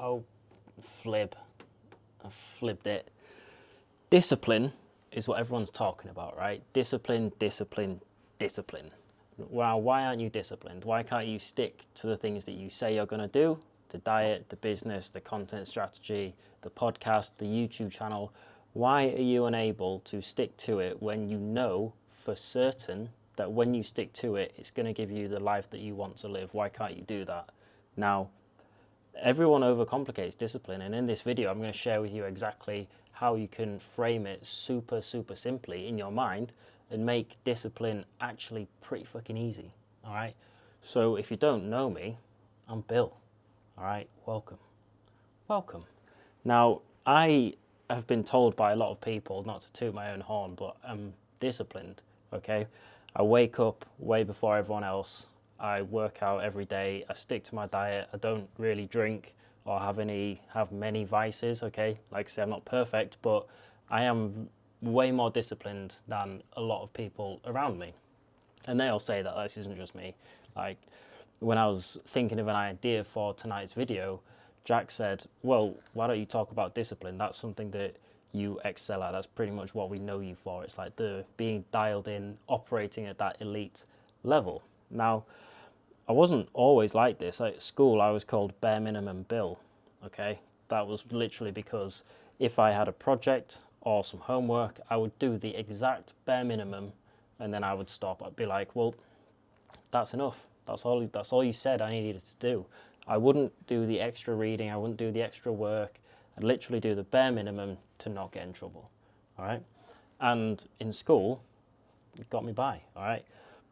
Oh, flib. I flipped it. Discipline is what everyone's talking about, right? Discipline, discipline, discipline. Well, why aren't you disciplined? Why can't you stick to the things that you say you're going to do? The diet, the business, the content strategy, the podcast, the YouTube channel. Why are you unable to stick to it when you know for certain that when you stick to it, it's going to give you the life that you want to live? Why can't you do that? Now, everyone overcomplicates discipline, and in this video I'm going to share with you exactly how you can frame it super simply in your mind and make discipline actually pretty fucking easy. All right, so if you don't know me, I'm Bill. All right, welcome. Now, I have been told by a lot of people, not to toot my own horn, but I'm disciplined. Okay, I wake up way before everyone else. I work out every day. I stick to my diet. I don't really drink or have many vices. Okay, like I say, I'm not perfect, but I am way more disciplined than a lot of people around me. And they all say that this isn't just me. Like, when I was thinking of an idea for tonight's video, Jack said, well, why don't you talk about discipline? That's something that you excel at. That's pretty much what we know you for. It's like the being dialed in, operating at that elite level. Now, I wasn't always like this. At school, I was called Bare Minimum Bill, okay? That was literally because if I had a project or some homework, I would do the exact bare minimum and then I would stop. I'd be like, well, that's enough. That's all you said I needed to do. I wouldn't do the extra reading. I wouldn't do the extra work. I'd literally do the bare minimum to not get in trouble, all right? And in school, it got me by, all right?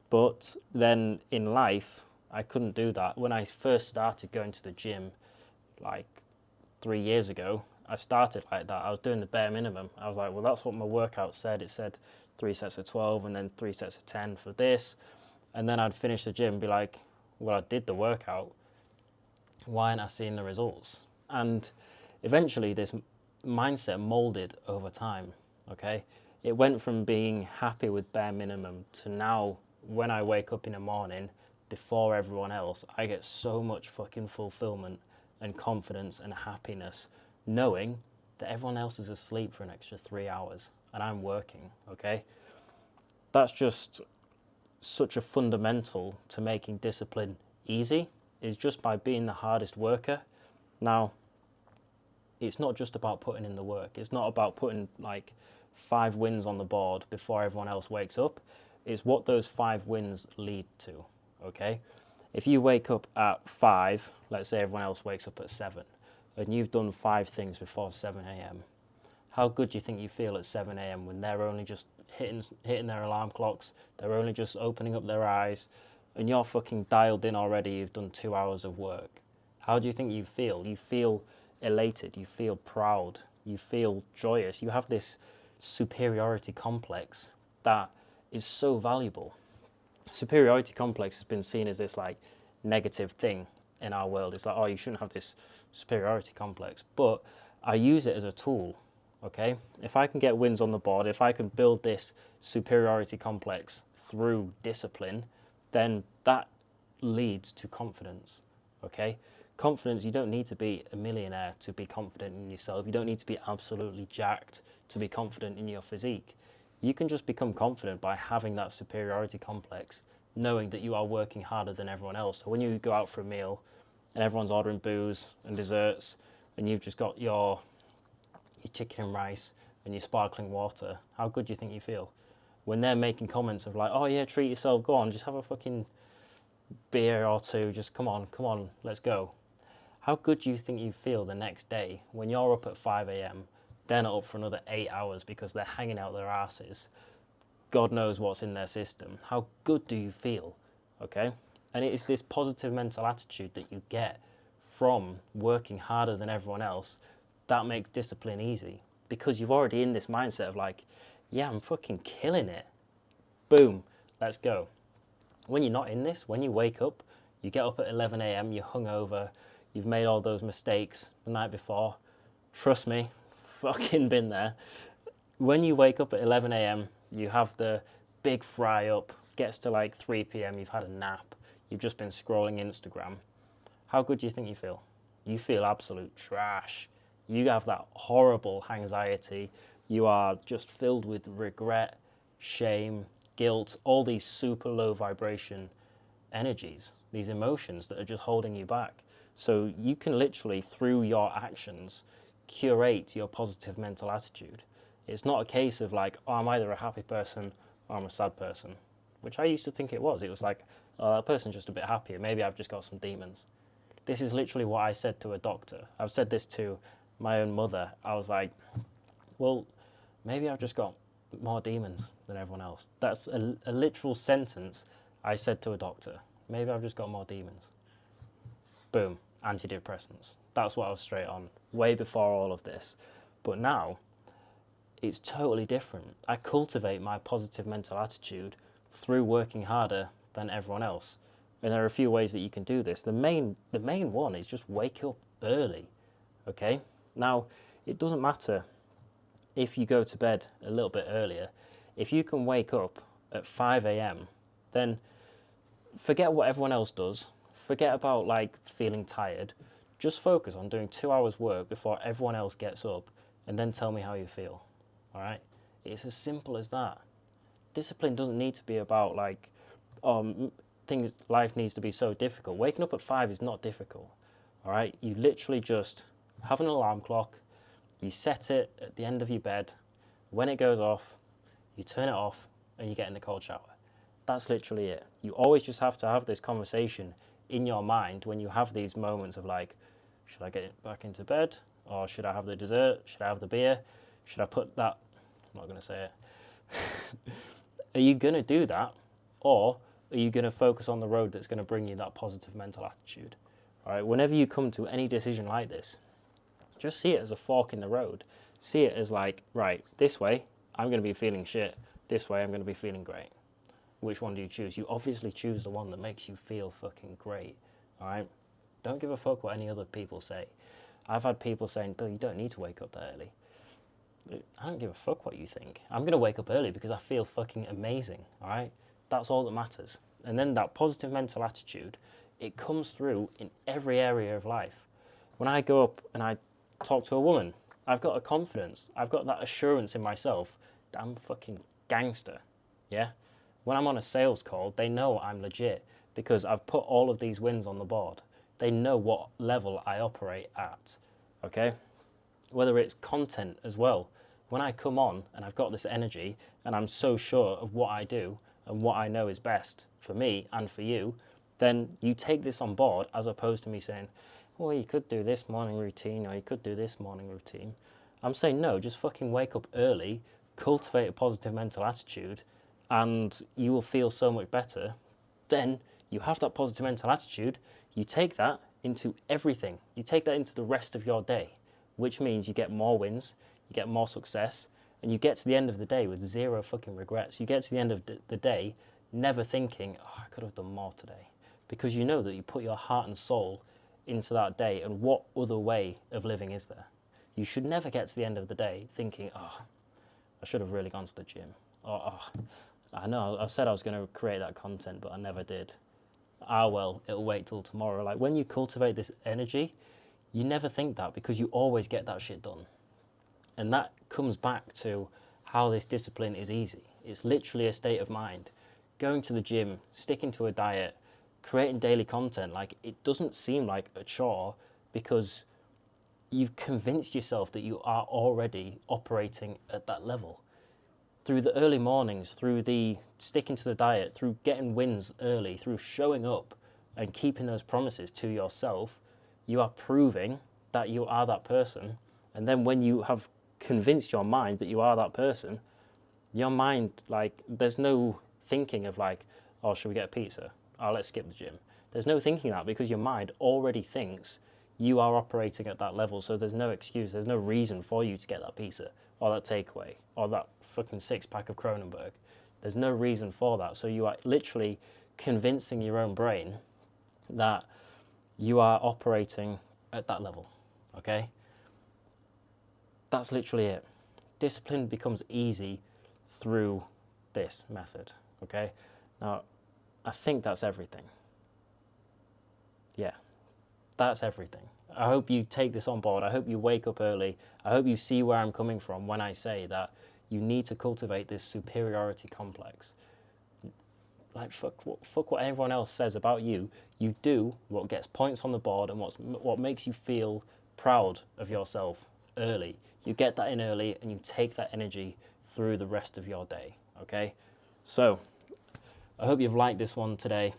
But then in life, I couldn't do that. When I first started going to the gym, like 3 years ago, I started like that. I was doing the bare minimum. I was like, well, that's what my workout said. It said 3 sets of 12 and then 3 sets of 10 for this. And then I'd finish the gym and be like, well, I did the workout. Why aren't I seeing the results? And eventually this mindset molded over time, okay? It went from being happy with bare minimum to now when I wake up in the morning, before everyone else, I get so much fucking fulfillment and confidence and happiness knowing that everyone else is asleep for an extra 3 hours and I'm working, okay? That's just such a fundamental to making discipline easy, is just by being the hardest worker. Now, it's not just about putting in the work. It's not about putting like 5 wins on the board before everyone else wakes up. It's what those 5 wins lead to, okay? If you wake up at 5, let's say everyone else wakes up at 7, and you've done 5 things before 7 a.m., how good do you think you feel at 7 a.m. when they're only just hitting their alarm clocks, they're only just opening up their eyes, and you're fucking dialed in already, you've done 2 hours of work? How do you think you feel? You feel elated, you feel proud, you feel joyous, you have this superiority complex that is so valuable. Superiority complex has been seen as this like negative thing in our world. It's like, oh, you shouldn't have this superiority complex, but I use it as a tool, okay? If I can get wins on the board, if I can build this superiority complex through discipline, then that leads to confidence, okay? Confidence, you don't need to be a millionaire to be confident in yourself. You don't need to be absolutely jacked to be confident in your physique. You can just become confident by having that superiority complex, knowing that you are working harder than everyone else. So when you go out for a meal and everyone's ordering booze and desserts and you've just got your chicken and rice and your sparkling water, how good do you think you feel? When they're making comments of like, oh yeah, treat yourself, go on, just have a fucking beer or two, just come on, let's go. How good do you think you feel the next day when you're up at 5 a.m., they're not up for another 8 hours because they're hanging out their asses? God knows what's in their system. How good do you feel, okay? And it is this positive mental attitude that you get from working harder than everyone else that makes discipline easy, because you're already in this mindset of like, yeah, I'm fucking killing it. Boom, let's go. When you're not in this, when you wake up, you get up at 11 a.m., you're hungover, you've made all those mistakes the night before. Trust me, fucking been there. When you wake up at 11 a.m., you have the big fry up, gets to like 3 p.m., you've had a nap, you've just been scrolling Instagram. How good do you think you feel? you feel absolute trash. You have that horrible anxiety. You are just filled with regret, shame, guilt, all these super low vibration energies, these emotions that are just holding you back. So you can literally, through your actions, curate your positive mental attitude. It's not a case of like, oh, I'm either a happy person or I'm a sad person, which I used to think it was. It was like, oh, that person's just a bit happier. Maybe I've just got some demons. This is literally what I said to a doctor. I've said this to my own mother. I was like, well, maybe I've just got more demons than everyone else. That's a literal sentence I said to a doctor. Maybe I've just got more demons. Boom, antidepressants. That's what I was straight on, way before all of this. But now, it's totally different. I cultivate my positive mental attitude through working harder than everyone else. And there are a few ways that you can do this. The main one is just wake up early, okay? Now, it doesn't matter if you go to bed a little bit earlier. If you can wake up at 5 a.m., then forget what everyone else does. Forget about like feeling tired. Just focus on doing 2 hours work before everyone else gets up, and then tell me how you feel. All right? It's as simple as that. Discipline doesn't need to be about like, life needs to be so difficult. Waking up at 5 is not difficult. All right? You literally just have an alarm clock. You set it at the end of your bed. When it goes off, you turn it off and you get in the cold shower. That's literally it. You always just have to have this conversation in your mind when you have these moments of like, should I get back into bed? Or should I have the dessert? Should I have the beer? Should I put that? I'm not going to say it. Are you going to do that? Or are you going to focus on the road that's going to bring you that positive mental attitude? All right. Whenever you come to any decision like this, just see it as a fork in the road. See it as like, right, this way, I'm going to be feeling shit. This way, I'm going to be feeling great. Which one do you choose? You obviously choose the one that makes you feel fucking great, all right? Don't give a fuck what any other people say. I've had people saying, Bill, you don't need to wake up that early. I don't give a fuck what you think. I'm going to wake up early because I feel fucking amazing, all right? That's all that matters. And then that positive mental attitude, it comes through in every area of life. When I go up and I talk to a woman, I've got a confidence. I've got that assurance in myself that I'm fucking gangster, yeah? When I'm on a sales call, they know I'm legit because I've put all of these wins on the board. They know what level I operate at, okay? Whether it's content as well. When I come on and I've got this energy and I'm so sure of what I do and what I know is best for me and for you, then you take this on board as opposed to me saying, well, you could do this morning routine or you could do this morning routine. I'm saying, no, just fucking wake up early, cultivate a positive mental attitude, and you will feel so much better. Then you have that positive mental attitude, you take that into everything. You take that into the rest of your day, which means you get more wins, you get more success, and you get to the end of the day with zero fucking regrets. You get to the end of the day never thinking, oh, I could have done more today. Because you know that you put your heart and soul into that day, and what other way of living is there? You should never get to the end of the day thinking, oh, I should have really gone to the gym. Or, oh, I know, I said I was going to create that content, but I never did. Ah, well, it'll wait till tomorrow. Like, when you cultivate this energy, you never think that because you always get that shit done. And that comes back to how this discipline is easy. It's literally a state of mind. Going to the gym, sticking to a diet, creating daily content, like, it doesn't seem like a chore because you've convinced yourself that you are already operating at that level. Through the early mornings, through the sticking to the diet, through getting wins early, through showing up and keeping those promises to yourself, you are proving that you are that person. And then when you have convinced your mind that you are that person, your mind, like, there's no thinking of like, oh, should we get a pizza? Oh, let's skip the gym. There's no thinking that because your mind already thinks you are operating at that level. So there's no excuse, there's no reason for you to get that pizza or that takeaway or that fucking 6-pack of Kronenberg. There's no reason for that. So you are literally convincing your own brain that you are operating at that level, okay? That's literally it. Discipline becomes easy through this method, okay? Now, I think that's everything. Yeah, that's everything. I hope you take this on board. I hope you wake up early. I hope you see where I'm coming from when I say that you need to cultivate this superiority complex. Like, fuck what everyone else says about you. You do what gets points on the board and what makes you feel proud of yourself early. You get that in early and you take that energy through the rest of your day, okay? So, I hope you've liked this one today.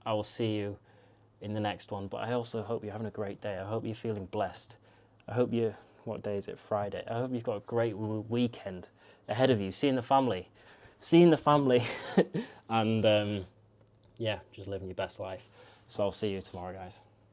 I will see you in the next one, but I also hope you're having a great day. I hope you're feeling blessed. I hope what day is it? Friday. I hope you've got a great weekend ahead of you. Seeing the family. And yeah, just living your best life. So I'll see you tomorrow, guys.